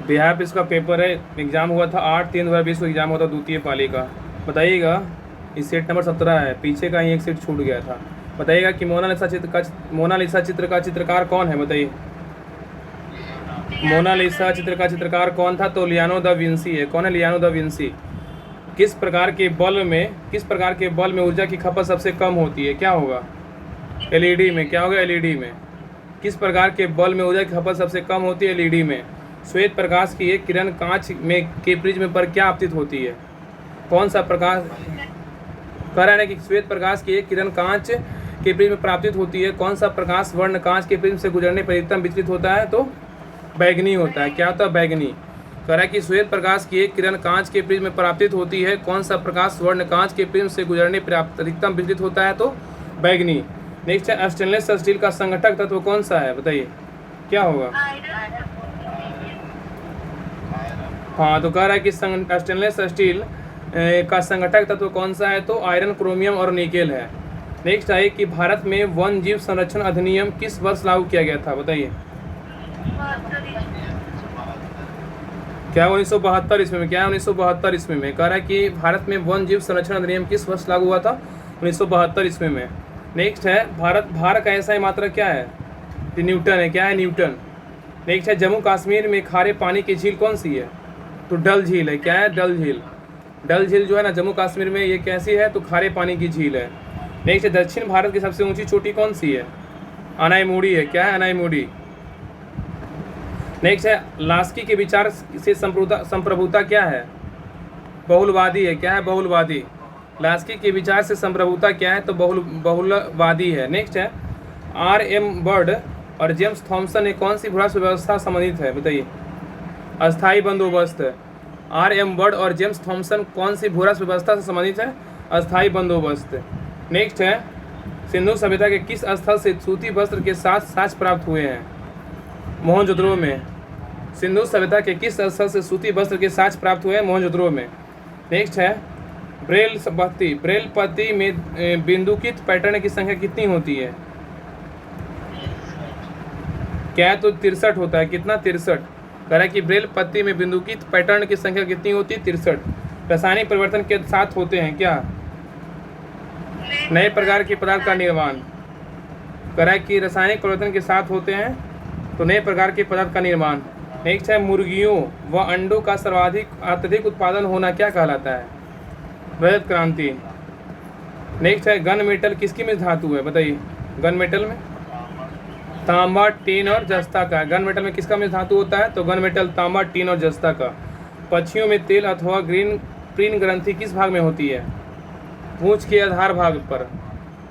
बिहार पे इसका पेपर है, एग्ज़ाम हुआ था 8/3/2020 को एग्ज़ाम हुआ था द्वितीय पाली का। बताइएगा, इस सेट नंबर 17 है, पीछे का ही एक सेट छूट गया था। बताइएगा कि मोनालिसा चित्र का चित्रकार कौन है? बताइए, मोनालिसा चित्र का चित्रकार कौन था? तो लियानो दा विंसी है। कौन है? लियानो दा विंसी। किस प्रकार के बल्ब में ऊर्जा की खपत सबसे कम होती है? क्या होगा? एलईडी में। क्या होगा? एलईडी में। किस प्रकार के बल्ब में ऊर्जा की खपत सबसे कम होती है? एलईडी में। श्वेत प्रकाश की एक किरण कांच में के प्रिज्म पर क्या आपतित होती है? कौन सा प्रकाश? कह रहा है कि श्वेत प्रकाश की एक किरण कांच के प्रिज्म में परावर्तित होती है। कौन सा प्रकाश वर्ण कांच के प्रिज्म से गुजरने पर अधिकतम विचलित होता है? तो बैगनी होता है। क्या होता है? बैगनी। कह रहा है कि श्वेत प्रकाश की एक किरण कांच के प्रिज्म में परावर्तित होती है। कौन सा प्रकाश वर्ण कांच के प्रिज्म से गुजरने पर अधिकतम विचलित होता है? तो बैगनी। नेक्स्ट है, स्टेनलेस स्टील का संघटक तत्व कौन सा है? बताइए, क्या होगा? हाँ, तो कह रहा है कि स्टेनलेस स्टील का संघटक तत्व कौन सा है? तो आयरन, क्रोमियम और निकेल है। नेक्स्ट है कि भारत में वन जीव संरक्षण अधिनियम किस वर्ष लागू किया गया था? बताइए, क्या 1972 ईस्वी में? क्या है? 1972 ईस्वी में। कह रहा है कि भारत में वन जीव संरक्षण अधिनियम किस वर्ष लागू हुआ था? 1972 ईस्वी में। नेक्स्ट है, भार का ऐसा मात्रक क्या है? न्यूटन है। क्या है? न्यूटन। नेक्स्ट है, जम्मू कश्मीर में खारे पानी की झील कौन सी है? तो डल झील है। क्या है? डल झील। डल झील जो है ना जम्मू कश्मीर में, ये कैसी है? तो खारे पानी की झील है। नेक्स्ट है, दक्षिण भारत की सबसे ऊंची चोटी कौन सी है? अनाईमुड़ी है। क्या है? अनाईमुड़ी। नेक्स्ट है, लास्की के विचार से संप्रभुता क्या है? बहुलवादी है। क्या है? बहुलवादी। लास्की के विचार से संप्रभुता क्या है? तो बहुलवादी है। नेक्स्ट है, R.M. बर्ड और जेम्स थॉमसन ने कौन सी भूराश व्यवस्था संबंधित है? बताइए, अस्थाई बंदोबस्त। R.M. बर्ड और जेम्स थॉमसन कौन सी भूराश व्यवस्था से संबंधित है? अस्थाई बंदोबस्त। नेक्स्ट है, सिंधु सभ्यता के किस स्थल से सूती वस्त्र के साथ साक्ष्य प्राप्त हुए हैं? मोहनजोदड़ो में। सिंधु सभ्यता के किस स्थल से सूती वस्त्र के साक्ष्य प्राप्त हुए हैं? मोहनजोदड़ो में। नेक्स्ट है, ब्रेल पत्ती में बिंदुकित पैटर्न की संख्या कितनी होती है? क्या है? तो 63 होता है। कितना? 63। कह रहा है कि ब्रेल पत्ती में बिंदुकित पैटर्न की संख्या कितनी होती है? 63। रासायनिक परिवर्तन के साथ होते हैं क्या? नए प्रकार के पदार्थ का निर्माण। कह रहा है कि रासायनिक परिवर्तन के साथ होते हैं तो नए प्रकार के पदार्थ का निर्माण। नेक्स्ट है, मुर्गियों व अंडों का अत्यधिक उत्पादन होना क्या कहलाता है? रजत क्रांति। नेक्स्ट है, गन मेटल किसकी में धातु है? बताइए, गन मेटल में तांबा, टीन और जस्ता का। गन मेटल में किसका में धातु होता है? तो गन मेटल तांबा, टीन और जस्ता का। पक्षियों में तेल अथवा ग्रीन ग्रंथि किस भाग में होती है? पूंछ के आधार भाग पर।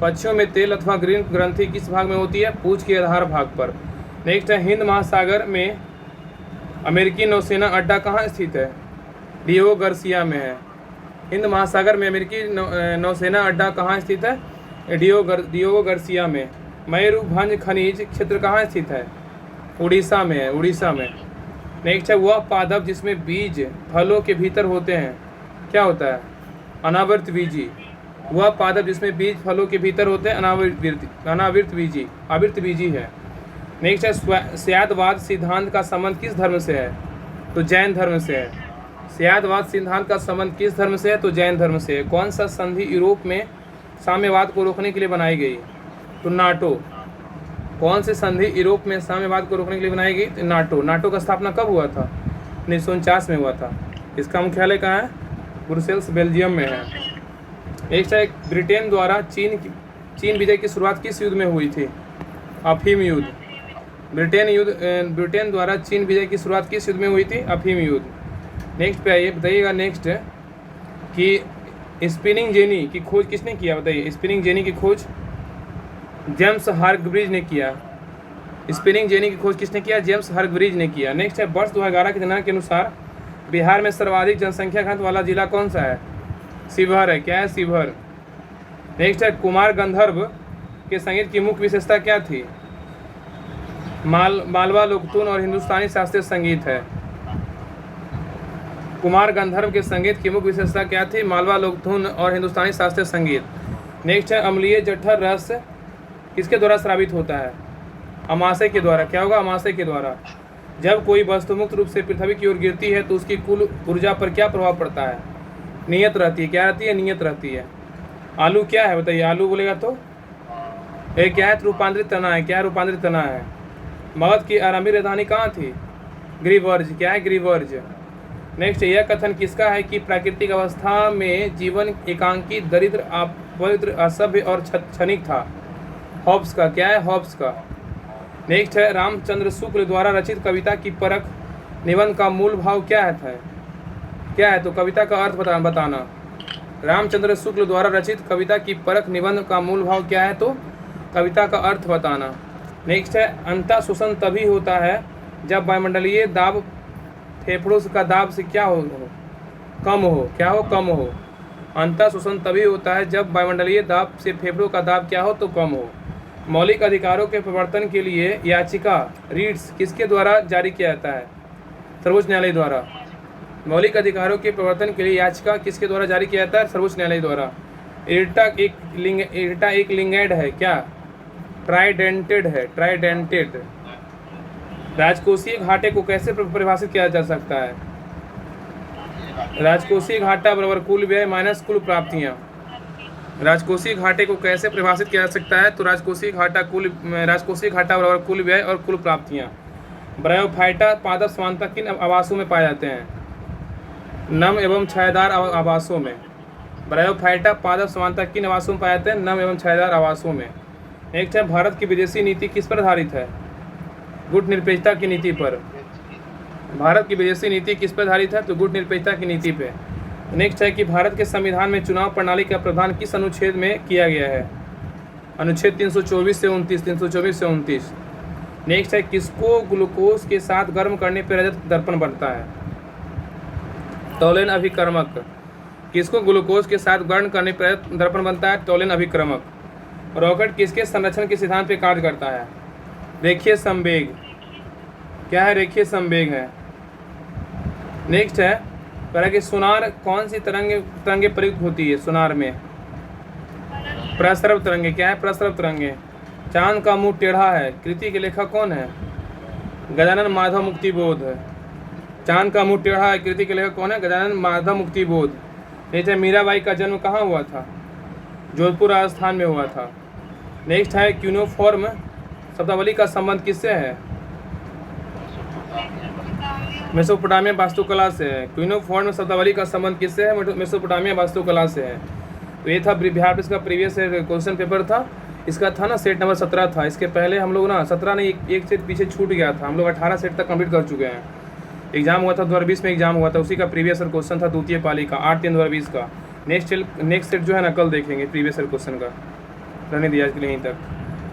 पक्षियों में तेल अथवा ग्रीन ग्रंथि किस भाग में होती है? पूंछ के आधार भाग पर। नेक्स्ट है, हिंद महासागर में अमेरिकी नौसेना अड्डा कहाँ स्थित है? डिएगो गार्सिया में है। हिंद महासागर में अमेरिकी नौसेना अड्डा कहाँ स्थित है? डिएगो गार्सिया में। मयूरभंज खनिज क्षेत्र कहाँ स्थित है? उड़ीसा में है। उड़ीसा में। नेक्स्ट है, वह पादप जिसमें बीज फलों के भीतर होते हैं क्या होता है? अनावृत बीजी। वह पादप जिसमें बीज फलों के भीतर होते हैं आवृत बीजी है। नेक्स्ट है, स्यादवाद सिद्धांत का संबंध किस धर्म से है? तो जैन धर्म से है। स्यादवाद सिद्धांत का संबंध किस धर्म से है? तो जैन धर्म से है। कौन सा संधि यूरोप में साम्यवाद को रोकने के लिए बनाई गई? तो नाटो। कौन सी संधि यूरोप में साम्यवाद को रोकने के लिए बनाई गई? तो नाटो। नाटो का स्थापना कब हुआ था? 1949 में हुआ था। इसका मुख्यालय कहाँ है? ब्रुसेल्स, बेल्जियम में है। नेक्स्ट है, ब्रिटेन द्वारा चीन विजय की शुरुआत किस युद्ध में हुई थी? अफीम युद्ध। ब्रिटेन द्वारा चीन विजय की शुरुआत किस युद्ध में हुई थी? अफीम युद्ध। नेक्स्ट पे आइए, बताइएगा नेक्स्ट कि स्पिनिंग जेनी की खोज किसने किया? बताइए, स्पिनिंग जेनी की खोज जेम्स हार्ग्रीव्ज ने किया। स्पिनिंग जेनी की खोज किसने किया? जेम्स हार्ग्रीव्ज ने किया। नेक्स्ट है, वर्ष 2011 की जनगणना के अनुसार बिहार में सर्वाधिक जनसंख्या घनत्व वाला जिला कौन सा है? शिवहर है। क्या है? शिवहर। नेक्स्ट है, कुमार गंधर्व के संगीत की मुख्य विशेषता क्या थी? मालवा लोकधुन और हिंदुस्तानी शास्त्रीय संगीत है। कुमार गंधर्व के संगीत की मुख्य विशेषता क्या थी? मालवा लोकधुन और हिंदुस्तानी शास्त्रीय संगीत। नेक्स्ट है, अम्लीय जठर रस किसके द्वारा स्रावित होता है? अमाशय के द्वारा। क्या होगा? अमाशय के द्वारा। जब कोई वस्तु मुक्त रूप से पृथ्वी की ओर गिरती है तो उसकी कुल ऊर्जा पर क्या प्रभाव पड़ता है? नियत रहती है। क्या रहती है? नियत रहती है। आलू क्या है बताइए? आलू बोलेगा तो ये क्या है? रूपांतरित तना है। क्या रूपांतरित तना है? मगध की आरंभिक राजधानी कहाँ थी? गिरिवर्ज। क्या है? गिरिवर्ज। नेक्स्ट, यह कथन किसका है कि प्राकृतिक अवस्था में जीवन एकांकी, दरिद्र, अपवित्र, असभ्य और क्षणिक था? हॉब्स का। क्या है? हॉब्स का। नेक्स्ट है, रामचंद्र शुक्ल द्वारा रचित कविता की परख निबंध का मूल भाव क्या है? क्या है? तो कविता का अर्थ बताना। रामचंद्र शुक्ल द्वारा रचित कविता की परख निबंध का मूल भाव क्या है? तो कविता का अर्थ बताना। नेक्स्ट है, अंतः शोषण तभी होता है जब वायुमंडलीय दाब फेफड़ों का दाब से क्या हो? कम हो। क्या हो? कम हो। अंतः शोषण तभी होता है जब वायुमंडलीय दाब से फेफड़ों का दाब क्या हो? तो कम हो। मौलिक अधिकारों के प्रवर्तन के लिए याचिका रीट्स किसके द्वारा जारी किया जाता है? सर्वोच्च न्यायालय द्वारा। मौलिक अधिकारों के प्रवर्तन के लिए याचिका किसके द्वारा जारी किया जाता है? सर्वोच्च न्यायालय द्वारा। इरटा एक लिंगैड है। क्या? ट्राइडेंटेड है। ट्राइडेंटेड। राजकोषीय घाटे को कैसे परिभाषित किया जा सकता है? राजकोषीय घाटा बराबर कुल व्यय माइनस कुल प्राप्तियां। राजकोषीय घाटे को कैसे परिभाषित किया जा सकता है? तो राजकोषीय घाटा बराबर कुल व्यय और कुल प्राप्तियां। ब्रायोफाइटा पादप समानता किन आवासों में पाए जाते हैं? नम एवं छायादार आवासों में। ब्रायोफाइटा पादप समानता किन आवासों में पाए जाते हैं? नम एवं छायादार आवासों में। नेक्स्ट है, भारत की विदेशी नीति किस पर आधारित है? गुट निरपेक्षता की नीति पर। भारत की विदेशी नीति किस पर आधारित है? तो गुट निरपेक्षता की नीति पे। नेक्स्ट है कि भारत के संविधान में चुनाव प्रणाली का प्रावधान किस अनुच्छेद में किया गया है? अनुच्छेद 324 से 29। 324 से 29। नेक्स्ट है, किसको ग्लूकोज के साथ गर्म करने पर रजत दर्पण बनता है? टोलेन अभिकर्मक। किसको ग्लूकोज के साथ गर्म करने पर दर्पण बनता है? टोलेन अभिकर्मक। रॉकेट किसके संरक्षण के सिद्धांत पे कार्य करता है? रेखीय संवेग। क्या है? रेखीय संवेग है। नेक्स्ट है, कह कि सोनार कौन सी तरंगे प्रयुक्त होती है? सोनार में प्रस्रव तरंगे। क्या है? प्रस्रव तरंगे। चांद का मुंह टेढ़ा है कृति के लेखक कौन है? गजानन माधव मुक्तिबोध। चांद का मुंह टेढ़ा है कृति के लेखक कौन है? गजानन माधव मुक्तिबोध। नेक्स्ट है, मीराबाई का जन्म कहाँ हुआ था? जोधपुर राजस्थान में हुआ था। नेक्स्ट है, क्यूनोफॉर्म शब्दावली का संबंध किससे है? मेसोपोटामिया वास्तुकला से है। क्यूनोफॉर्म शब्दावली का संबंध किससे है? मेसोपोटामिया वास्तुकला से है। तो ये था बिहार पुलिस का प्रीवियस क्वेश्चन पेपर था। इसका था ना सेट नंबर 17 था। इसके पहले हम लोग ना 17 नहीं, एक सेट पीछे छूट गया था। हम लोग 18 सेट तक कंप्लीट कर चुके हैं। एग्जाम हुआ था 2020 में, एग्जाम हुआ था, उसी का प्रीवियस क्वेश्चन था द्वितीय पाली का 8/3/2020 का। नेक्स्ट सेट जो है ना कल देखेंगे प्रीवियस क्वेश्चन का। रहने दिया आज के लिए यहीं तक।